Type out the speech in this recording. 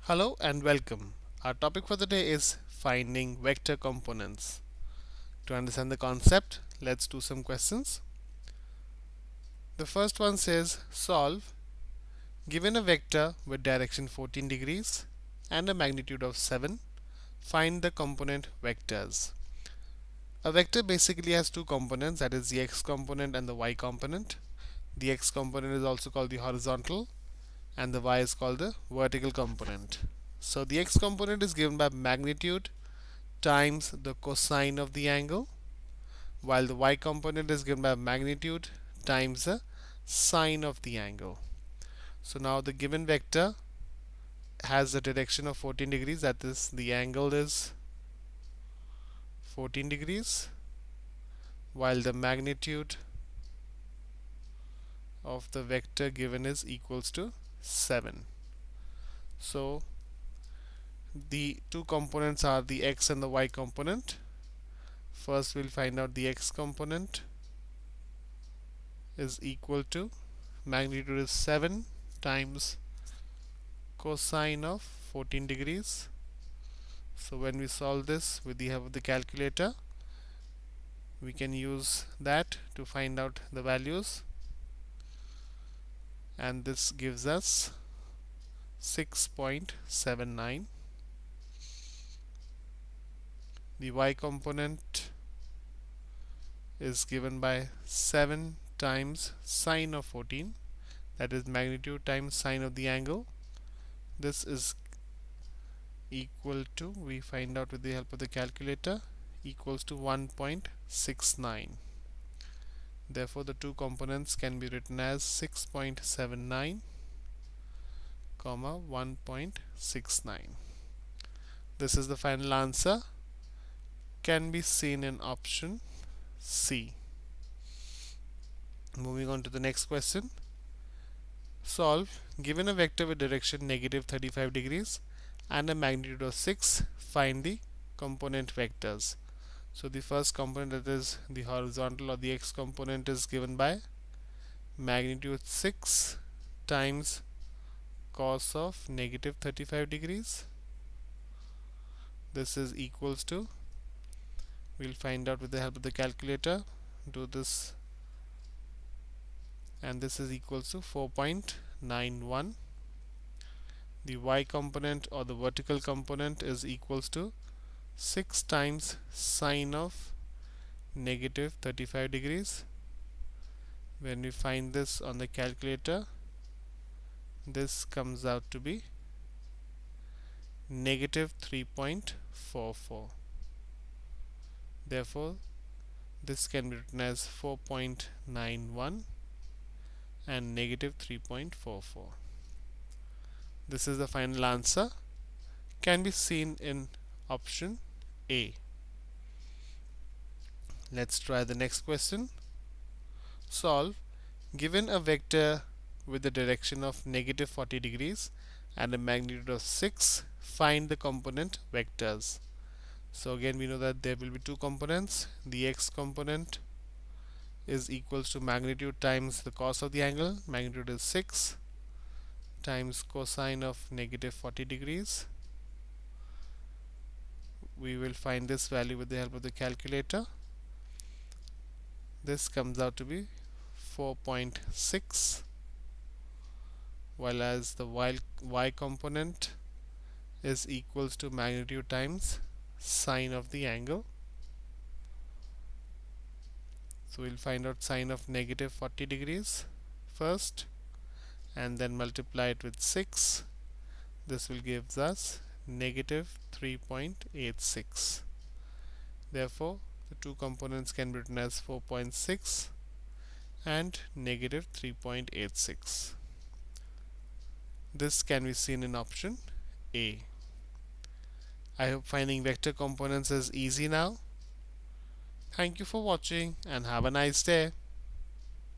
Hello and welcome. Our topic for the day is finding vector components. To understand the concept, let's do some questions. The first one says solve. Given a vector with direction 14 degrees and a magnitude of 7, find the component vectors. A vector basically has two components, that is the x component and the y component. The x component is also called the horizontal and the y is called the vertical component. So the x component is given by magnitude times the cosine of the angle, while the y component is given by magnitude times the sine of the angle. So now the given vector has a direction of 14 degrees, that is the angle is 14 degrees, while the magnitude of the vector given is equals to 7. So the two components are the x and the y component. First we'll find out the x component is equal to magnitude is 7 times cosine of 14 degrees. So when we solve this with the help of the calculator, we can use that to find out the values, and this gives us 6.79. The y component is given by 7 times sine of 14, that is magnitude times sine of the angle. This is equal to, we find out with the help of the calculator, equals to 1.69. Therefore the two components can be written as 6.79 comma 1.69. This is the final answer, can be seen in option C. Moving on to the next question. Solve. Given a vector with direction negative 35 degrees and a magnitude of 6, find the component vectors. So the first component, that is the horizontal or the x component, is given by magnitude 6 times cos of negative 35 degrees. This is equals to, we'll find out with the help of the calculator, do this, and this is equals to 4.91. The y component or the vertical component is equals to 6 times sine of negative 35 degrees. When we find this on the calculator, this comes out to be negative 3.44. Therefore this can be written as 4.91 and negative 3.44. This is the final answer, can be seen in option A. Let's try the next question. Solve. Given a vector with the direction of negative 40 degrees and a magnitude of 6, find the component vectors. So again we know that there will be two components. The x component is equals to magnitude times the cos of the angle, magnitude is 6, times cosine of negative 40 degrees. We will find this value with the help of the calculator. This comes out to be 4.6, while as the y component is equals to magnitude times sine of the angle. So we'll find out sine of negative 40 degrees first and then multiply it with 6. This will give us negative 3.86. Therefore the two components can be written as 4.6 and negative 3.86. This can be seen in option A. I hope finding vector components is easy now. Thank you for watching and have a nice day.